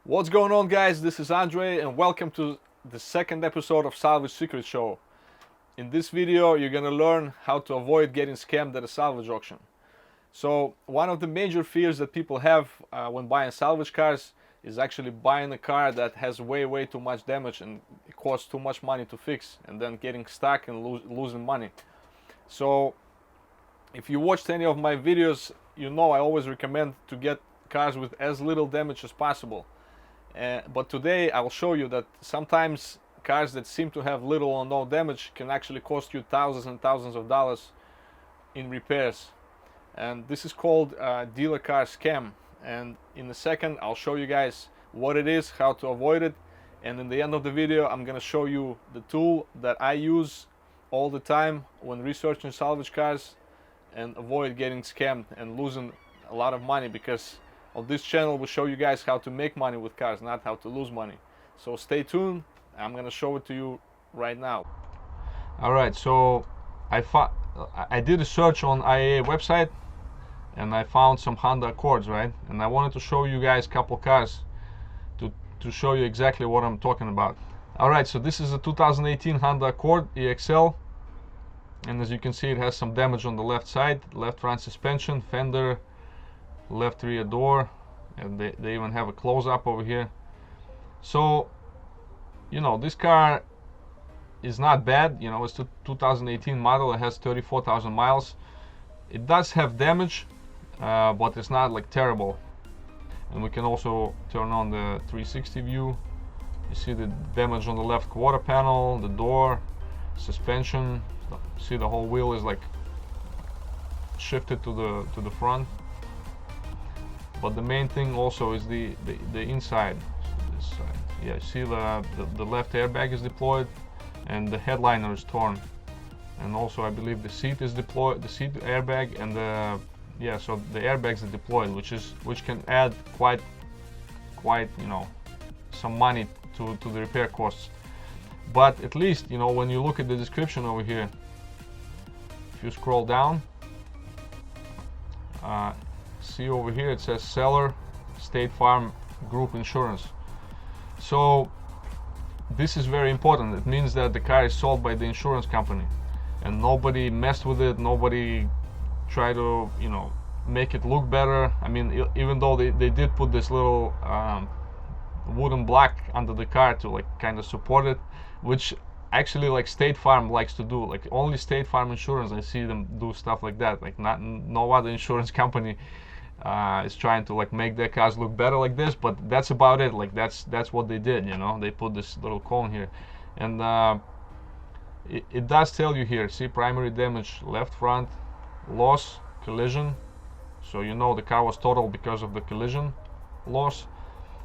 What's going on, guys? This is Andre and welcome to the second episode of Salvage Secrets Show. In this video you're gonna learn how to avoid getting scammed at a salvage auction. So one of the major fears that people have when buying salvage cars is actually buying a car that has way too much damage and it costs too much money to fix, and then getting stuck and losing money. So if you watched any of my videos, you know I always recommend to get cars with as little damage as possible. But today I'll show you that sometimes cars that seem to have little or no damage can actually cost you thousands and thousands of dollars in repairs. And this is called dealer car scam. And in a second I'll show you guys what it is, how to avoid it, and in the end of the video I'm gonna show you the tool that I use all the time when researching salvage cars and avoid getting scammed and losing a lot of money, because on this channel we show you guys how to make money with cars, not how to lose money. So stay tuned, I'm gonna show it to you right now. Alright, so I did a search on IAA website and I found some Honda Accords, right? And I wanted to show you guys a couple cars to show you exactly what I'm talking about. Alright, so this is a 2018 Honda Accord EXL, and as you can see it has some damage on the left side, left front suspension, fender, left rear door, and they even have a close-up over here. So you know, this car is not bad, you know, it's a 2018 model, it has 34,000 miles. It does have damage, but it's not like terrible. And we can also turn on the 360 view. You see the damage on the left quarter panel, the door, suspension. See, the whole wheel is like shifted to the front. But the main thing also is the inside. This side. Yeah, see the left airbag is deployed and the headliner is torn. And also I believe the seat is deployed, the seat airbag, and so the airbags are deployed, which can add quite you know, some money to the repair costs. But at least, you know, when you look at the description over here, if you scroll down, see over here it says seller State Farm Group Insurance. So this is very important. It means that the car is sold by the insurance company and nobody messed with it, nobody tried to, you know, make it look better. I mean, even though they did put this little wooden block under the car to like kind of support it, which actually like State Farm likes to do. Like only State Farm Insurance I see them do stuff like that. Like no other insurance company is trying to like make their cars look better like this, but that's about it. Like that's what they did, you know. They put this little cone here, and it does tell you here, see, primary damage left front, loss, collision, so you know the car was totaled because of the collision loss.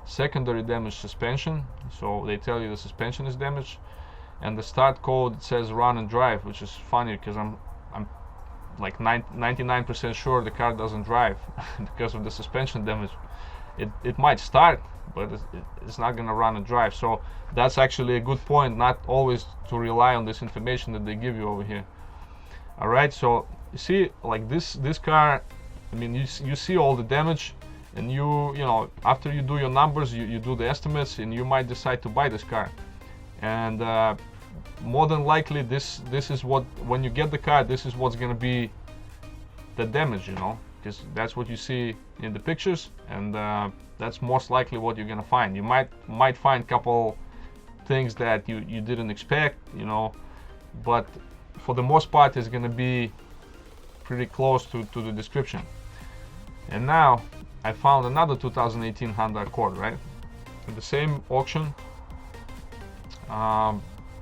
Secondary damage, suspension, so they tell you the suspension is damaged. And the start code, it says run and drive, which is funny because I'm like 99% sure the car doesn't drive because of the suspension damage. It might start, but it's not gonna run and drive. So that's actually a good point, not always to rely on this information that they give you over here. All right, so you see, like this car, I mean, you see all the damage, and you know, after you do your numbers, you do the estimates, and you might decide to buy this car. And more than likely this is what, when you get the car, this is what's gonna be the damage, you know, because that's what you see in the pictures, and that's most likely what you're gonna find. You might find a couple things that you didn't expect, you know, but for the most part it's gonna be pretty close to the description. And now I found another 2018 Honda Accord, right, at the same auction.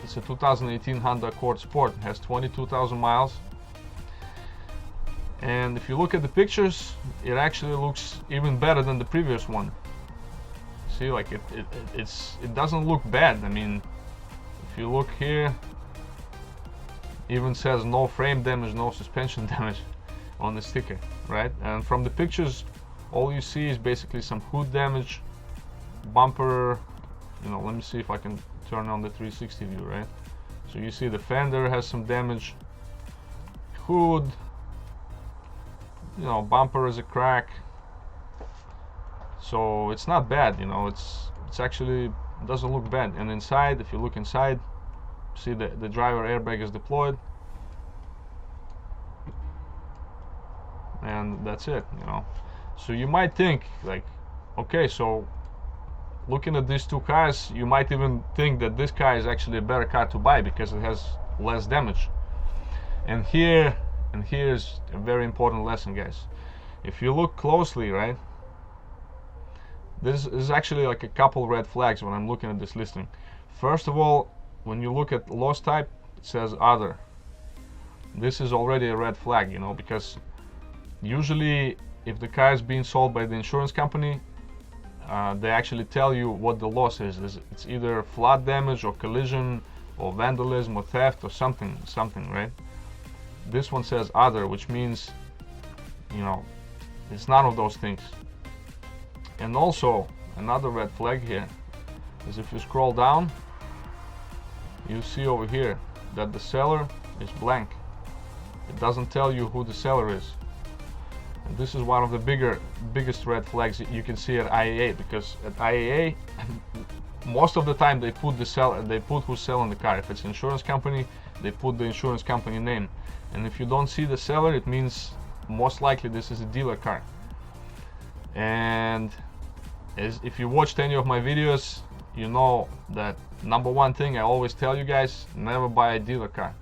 It's a 2018 Honda Accord Sport. It has 22,000 miles, and if you look at the pictures, it actually looks even better than the previous one. See, like it doesn't look bad. I mean, if you look here, even says no frame damage, no suspension damage on the sticker, right? And from the pictures, all you see is basically some hood damage, bumper, you know, let me see if I can turn on the 360 view, right? So you see the fender has some damage, hood, you know, bumper is a crack, So it's not bad, you know, it's actually doesn't look bad. And inside, if you look inside, see the driver airbag is deployed, and that's it, you know. So you might think like, okay, so looking at these two cars, you might even think that this car is actually a better car to buy because it has less damage. And here's a very important lesson, guys. If you look closely, right, this is actually like a couple red flags when I'm looking at this listing. First of all, when you look at loss type, it says other. This is already a red flag, you know, because usually if the car is being sold by the insurance company, they actually tell you what the loss is. It's either flood damage or collision or vandalism or theft or something, right? This one says other, which means, you know, it's none of those things. And also another red flag here is if you scroll down, you see over here that the seller is blank. It doesn't tell you who the seller is. And this is one of the biggest red flags that you can see at IAA, because at IAA most of the time they put the seller, they put who's selling the car. If it's an insurance company, they put the insurance company name. And if you don't see the seller, it means most likely this is a dealer car. And if you watched any of my videos, you know that number one thing I always tell you guys, never buy a dealer car.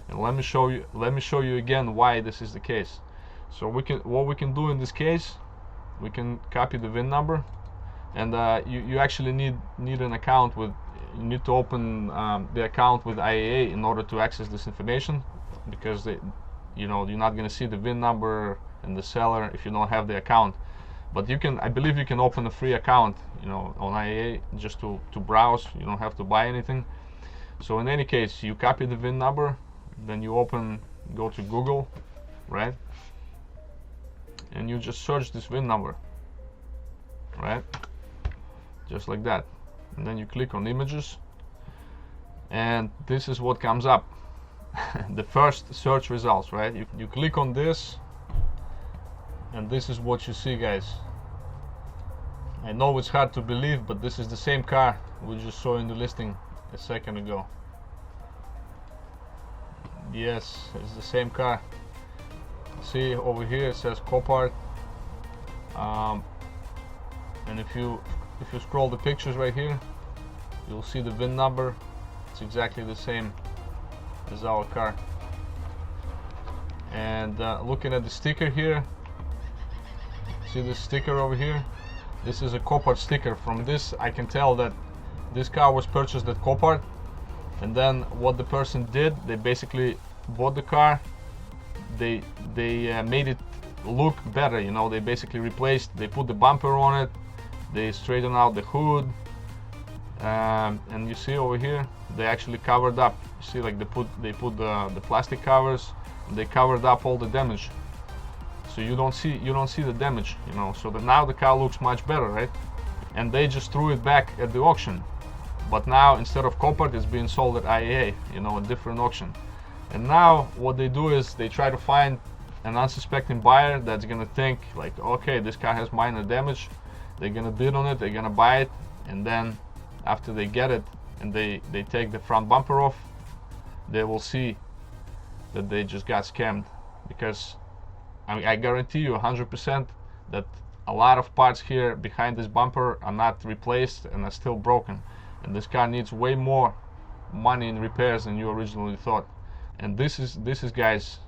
And let me show you again why this is the case. So what we can do in this case, we can copy the VIN number, and you actually need an account with, you need to open the account with IAA in order to access this information, because you know, you're not going to see the VIN number and the seller if you don't have the account. But you can, I believe you can open a free account, you know, on IAA just to browse. You don't have to buy anything. So in any case, you copy the VIN number, then you go to Google, right? And you just search this VIN number, right? Just like that. And then you click on images, and this is what comes up. The first search results, right? You click on this, and this is what you see, guys. I know it's hard to believe, but this is the same car we just saw in the listing a second ago. Yes, it's the same car. See over here it says Copart, and if you scroll the pictures right here, you'll see the VIN number. It's exactly the same as our car. And looking at the sticker here, see this sticker over here? This is a Copart sticker. From this I can tell that this car was purchased at Copart, and then what the person did, they basically bought the car, they made it look better, you know. They basically they put the bumper on it, they straightened out the hood, and you see over here they actually covered up. You see, like they put the plastic covers, and they covered up all the damage, so you don't see the damage, you know. So that now the car looks much better, right? And they just threw it back at the auction, but now instead of Copart, it's being sold at IAA, you know, a different auction. And now what they do is they try to find an unsuspecting buyer that's gonna think like, okay, this car has minor damage. They're gonna bid on it, they're gonna buy it, and then after they get it and they take the front bumper off, they will see that they just got scammed. Because I guarantee you 100% that a lot of parts here behind this bumper are not replaced and are still broken, and this car needs way more money in repairs than you originally thought. And this is guys,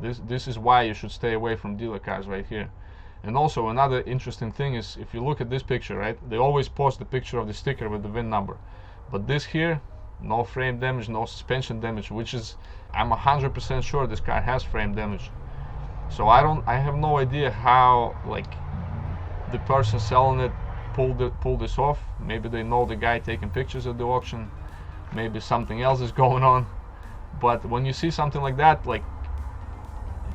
this is why you should stay away from dealer cars right here. And also another interesting thing is, if you look at this picture, right, they always post the picture of the sticker with the VIN number, but this here, no frame damage, no suspension damage, which is, I'm 100% sure this car has frame damage. So I have no idea how, like, the person selling it pulled this off. Maybe they know the guy taking pictures at the auction, maybe something else is going on. But when you see something like that, like,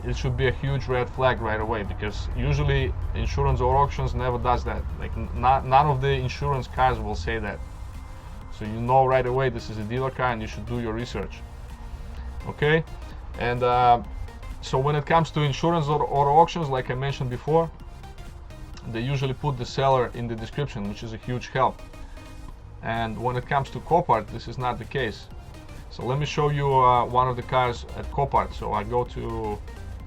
it should be a huge red flag right away, because usually insurance or auctions never does that. Like, none of the insurance cars will say that. So you know right away this is a dealer car and you should do your research. Okay? And so when it comes to insurance or auctions, like I mentioned before, they usually put the seller in the description, which is a huge help. And when it comes to Copart, this is not the case. So let me show you one of the cars at Copart. So I go to,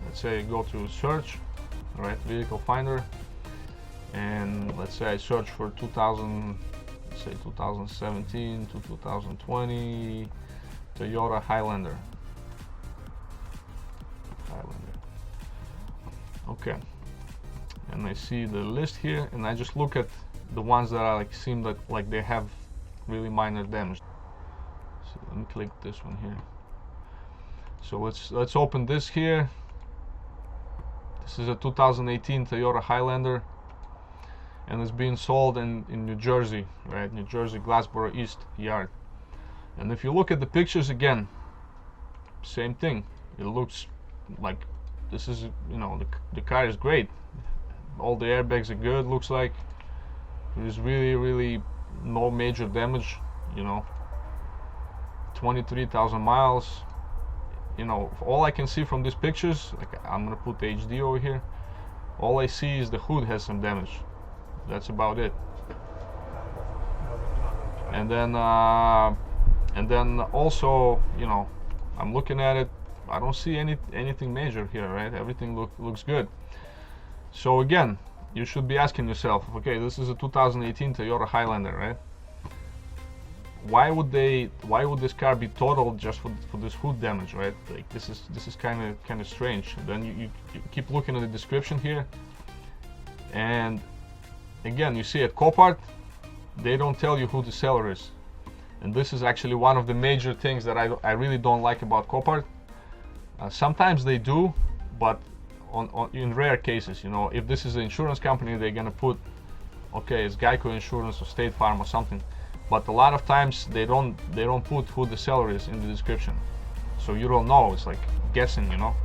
let's say, go to search, right, vehicle finder, and let's say I search for 2000, let's say 2017 to 2020 Toyota Highlander. Okay, and I see the list here, and I just look at the ones that I seem like they have really minor damage. So let me click this one here. So let's open this here. This is a 2018 Toyota Highlander, and it's being sold in New Jersey, right? New Jersey, Glassboro East yard. And if you look at the pictures again, same thing. It looks like this is, you know, the car is great. All the airbags are good, looks like. There's really no major damage, you know. 23,000 miles. You know, all I can see from these pictures, like I'm gonna put the HD over here, all I see is the hood has some damage. That's about it. And then also, you know, I'm looking at it, I don't see anything major here, right? Everything looks good. So again, you should be asking yourself, okay, this is a 2018 Toyota Highlander, right? Why would this car be totaled just for this hood damage, right? Like this is kind of strange. Then you keep looking at the description here, and again, you see at Copart, they don't tell you who the seller is, and this is actually one of the major things that I really don't like about Copart. Sometimes they do, but in rare cases, you know, if this is an insurance company, they're gonna put, okay, it's Geico Insurance or State Farm or something. But a lot of times they don't put who the seller is in the description, so you don't know. It's like guessing, you know.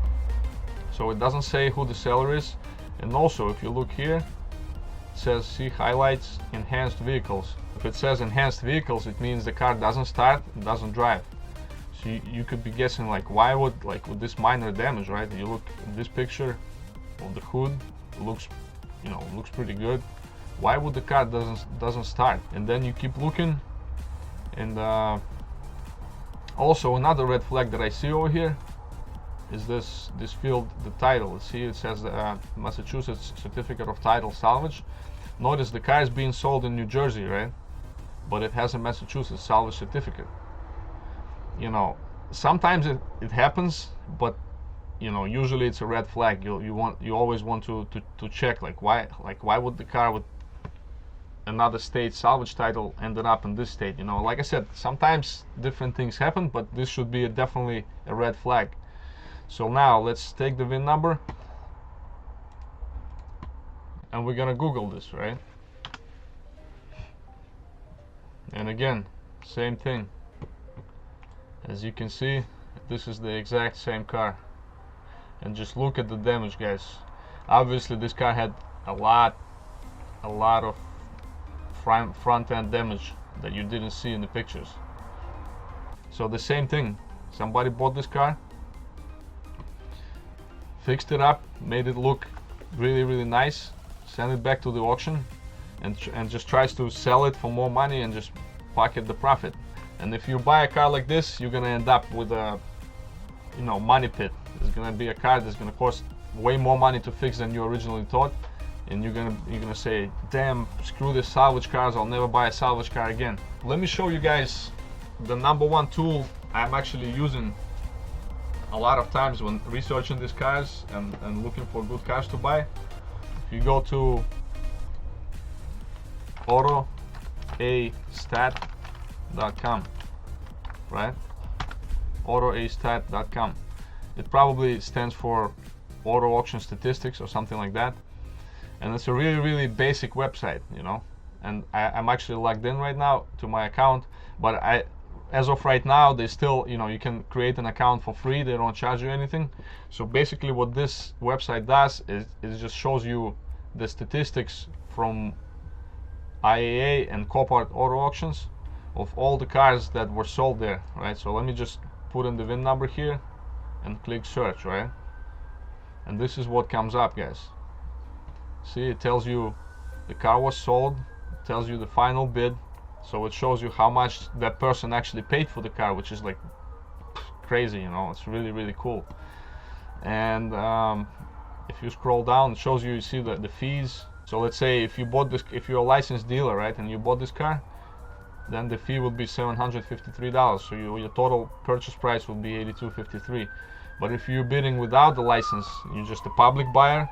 So it doesn't say who the seller is. And also, if you look here, it says see highlights enhanced vehicles. If it says enhanced vehicles, it means the car doesn't start, it doesn't drive. So you could be guessing, like, why would, like, with this minor damage, right? You look at this picture of the hood, it looks, you know, looks pretty good. Why would the car doesn't start? And then you keep looking, and also another red flag that I see over here is this field, the title. See, it says Massachusetts Certificate of Title Salvage. Notice the car is being sold in New Jersey, right? But it has a Massachusetts salvage certificate. You know, sometimes it happens, but you know, usually it's a red flag. You always want to check, like why would the car with another state salvage title ended up in this state? You know, like I said, sometimes different things happen, but this should be definitely a red flag. So now let's take the VIN number, and we're gonna Google this, right? And again, same thing. As you can see, this is the exact same car. And just look at the damage, guys. Obviously this car had a lot of front end damage that you didn't see in the pictures. So the same thing, somebody bought this car, fixed it up, made it look really nice, sent it back to the auction, and just tries to sell it for more money and just pocket the profit. And if you buy a car like this, you're gonna end up with a, you know, money pit. It's gonna be a car that's gonna cost way more money to fix than you originally thought, and you're gonna say, damn, screw this salvage cars, I'll never buy a salvage car again. Let me show you guys the #1 tool I'm actually using a lot of times when researching these cars and looking for good cars to buy. If you go to autoastat.com, right? autoastat.com. It probably stands for auto auction statistics or something like that, and it's a really basic website, you know. And I'm actually logged in right now to my account, but as of right now, they still, you know, you can create an account for free. They don't charge you anything. So basically what this website does is it just shows you the statistics from IAA and Copart auto auctions of all the cars that were sold there, right? So let me just put in the VIN number here and click search, right? And this is what comes up, guys. See, it tells you the car was sold, it tells you the final bid, so it shows you how much that person actually paid for the car, which is like crazy, you know. It's really, really cool. And if you scroll down, it shows you, you see the fees. So let's say if you bought this, if you're a licensed dealer, right, and you bought this car, then the fee would be $753. So your total purchase price would be $82.53. But if you're bidding without the license, you're just a public buyer,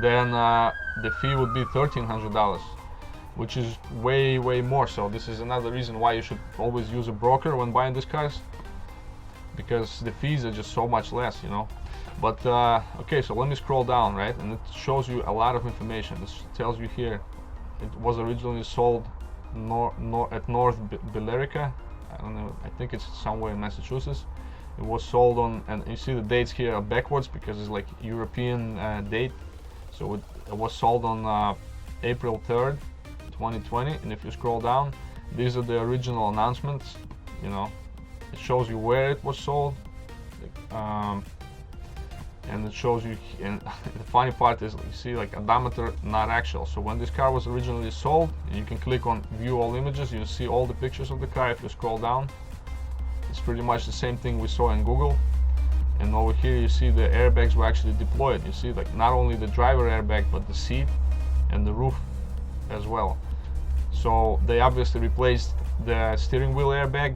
then the fee would be $1,300, which is way, way more. So this is another reason why you should always use a broker when buying these cars, because the fees are just so much less, you know. But okay, so let me scroll down, right, and it shows you a lot of information. This tells you here it was originally sold at North Billerica. I don't know, I think it's somewhere in Massachusetts. It was sold on, and you see the dates here are backwards because it's like European date. So it was sold on April 3rd, 2020. And if you scroll down, these are the original announcements, you know. It shows you where it was sold, and it shows you, and the funny part is, you see like odometer not actual. So when this car was originally sold, you can click on view all images, you see all the pictures of the car. If you scroll down, it's pretty much the same thing we saw in Google. And over here you see the airbags were actually deployed. You see like not only the driver airbag, but the seat and the roof as well. So they obviously replaced the steering wheel airbag,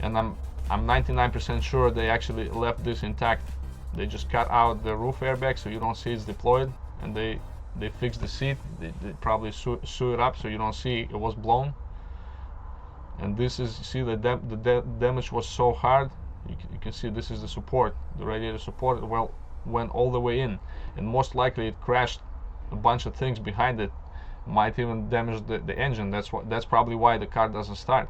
and I'm 99% sure they actually left this intact. They just cut out the roof airbag so you don't see it's deployed, and they fixed the seat. They probably sew it up so you don't see it was blown. And this is, you see the damage was so hard. You can see this is the support, the radiator support. Well, went all the way in, and most likely it crashed a bunch of things behind it. Might even damage the engine. That's probably why the car doesn't start.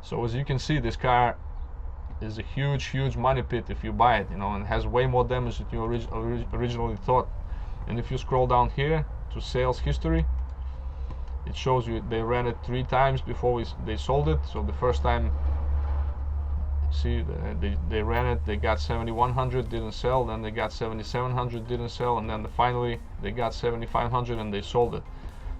So as you can see, this car is a huge money pit if you buy it, you know, and has way more damage than you originally thought. And if you scroll down here to sales history, it shows you they ran it 3 times before they sold it. So the first time, see, they ran it, they got 7,100, didn't sell. Then they got 7,700, didn't sell, and then finally they got 7,500 and they sold it.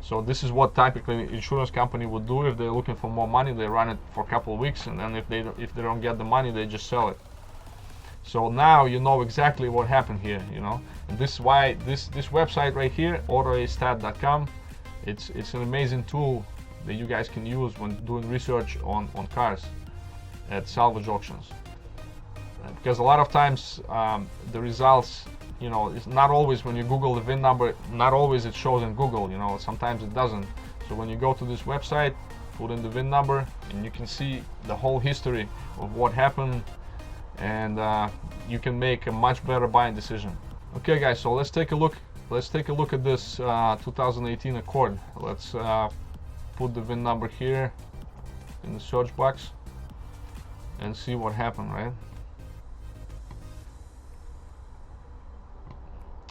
So this is what typically insurance company would do if they're looking for more money. They run it for a couple of weeks, and then if they don't get the money, they just sell it. So now you know exactly what happened here, you know. And this is why this website right here, autoastat.com, it's an amazing tool that you guys can use when doing research on cars at salvage auctions. Because a lot of times the results, you know, it's not always when you Google the VIN number, not always it shows in Google, you know, sometimes it doesn't. So when you go to this website, put in the VIN number, and you can see the whole history of what happened, and you can make a much better buying decision. Okay guys, so let's take a look at this 2018 Accord. Let's put the VIN number here in the search box and see what happened, right?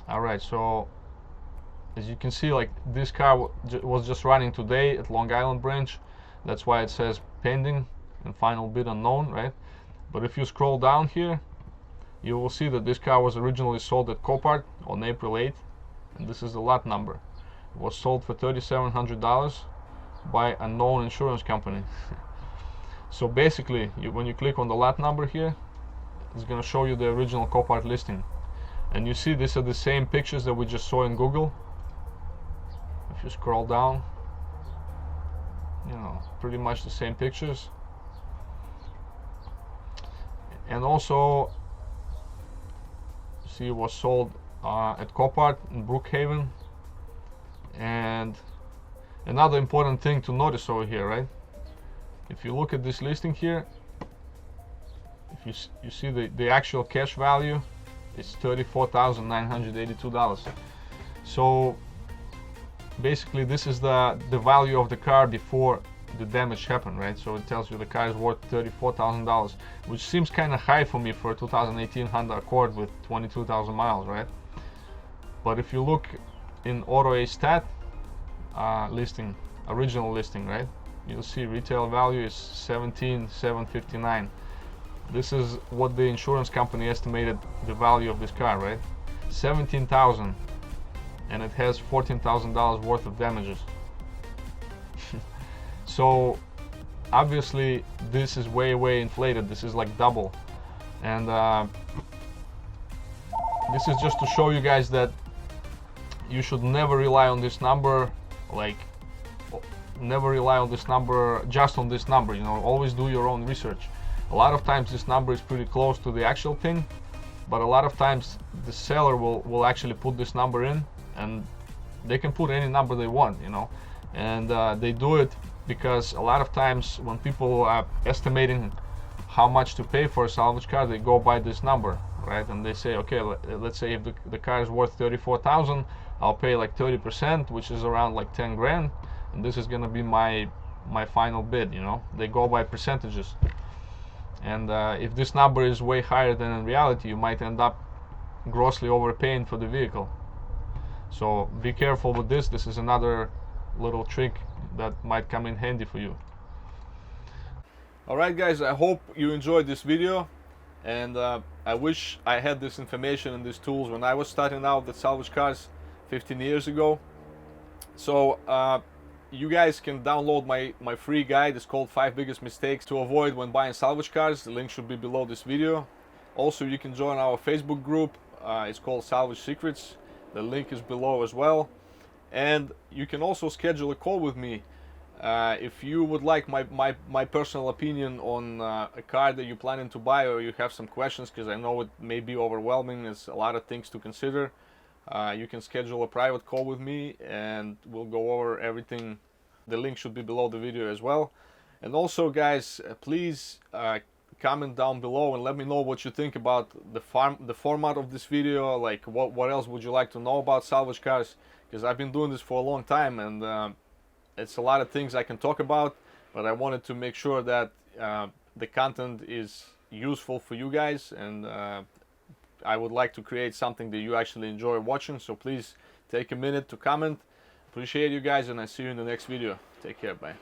Alright, so as you can see, like this car was just running today at Long Island branch. That's why it says pending and final bid unknown, right? But if you scroll down here, you will see that this car was originally sold at Copart on April 8th, and this is the lot number. It was sold for $3,700 by a known insurance company. So basically, when you click on the lot number here, it's going to show you the original Copart listing. And you see these are the same pictures that we just saw in Google. If you scroll down, you know, pretty much the same pictures. And also, see, it was sold at Copart in Brookhaven. And another important thing to notice over here, right? If you look at this listing here, if you see the actual cash value, it's $34,982. So basically this is the value of the car before the damage happened, right? So it tells you the car is worth $34,000, which seems kind of high for me for a 2018 Honda Accord with 22,000 miles, right? But if you look in AutoAstat listing, original listing, right, you'll see retail value is $17,759. This is what the insurance company estimated the value of this car, right? $17,000 and it has $14,000 worth of damages. So obviously this is way inflated. This is like double, and this is just to show you guys that you should never rely on this number, like never rely on this number, just on this number, you know. Always do your own research. A lot of times this number is pretty close to the actual thing, but a lot of times the seller will actually put this number in, and they can put any number they want, you know. And they do it because a lot of times when people are estimating how much to pay for a salvage car, they go by this number, right? And they say, okay, let's say if the car is worth 34,000, I'll pay like 30%, which is around like 10 grand, and this is gonna be my final bid, you know. They go by percentages, and if this number is way higher than in reality, you might end up grossly overpaying for the vehicle. So be careful with this. This is another little trick that might come in handy for you. Alright guys, I hope you enjoyed this video, and I wish I had this information and these tools when I was starting out with salvage cars 15 years ago. So you guys can download my free guide. It's called 5 Biggest Mistakes to Avoid When Buying Salvage Cars. The link should be below this video. Also, you can join our Facebook group. It's called Salvage Secrets. The link is below as well. And you can also schedule a call with me if you would like my personal opinion on a car that you're planning to buy, or you have some questions, because I know it may be overwhelming. There's a lot of things to consider. You can schedule a private call with me and we'll go over everything. The link should be below the video as well. And also guys, please comment down below and let me know what you think about the format of this video. Like what else would you like to know about salvage cars, because I've been doing this for a long time, and it's a lot of things I can talk about, but I wanted to make sure that the content is useful for you guys, and I would like to create something that you actually enjoy watching. So please take a minute to comment. Appreciate you guys, and I see you in the next video. Take care. Bye.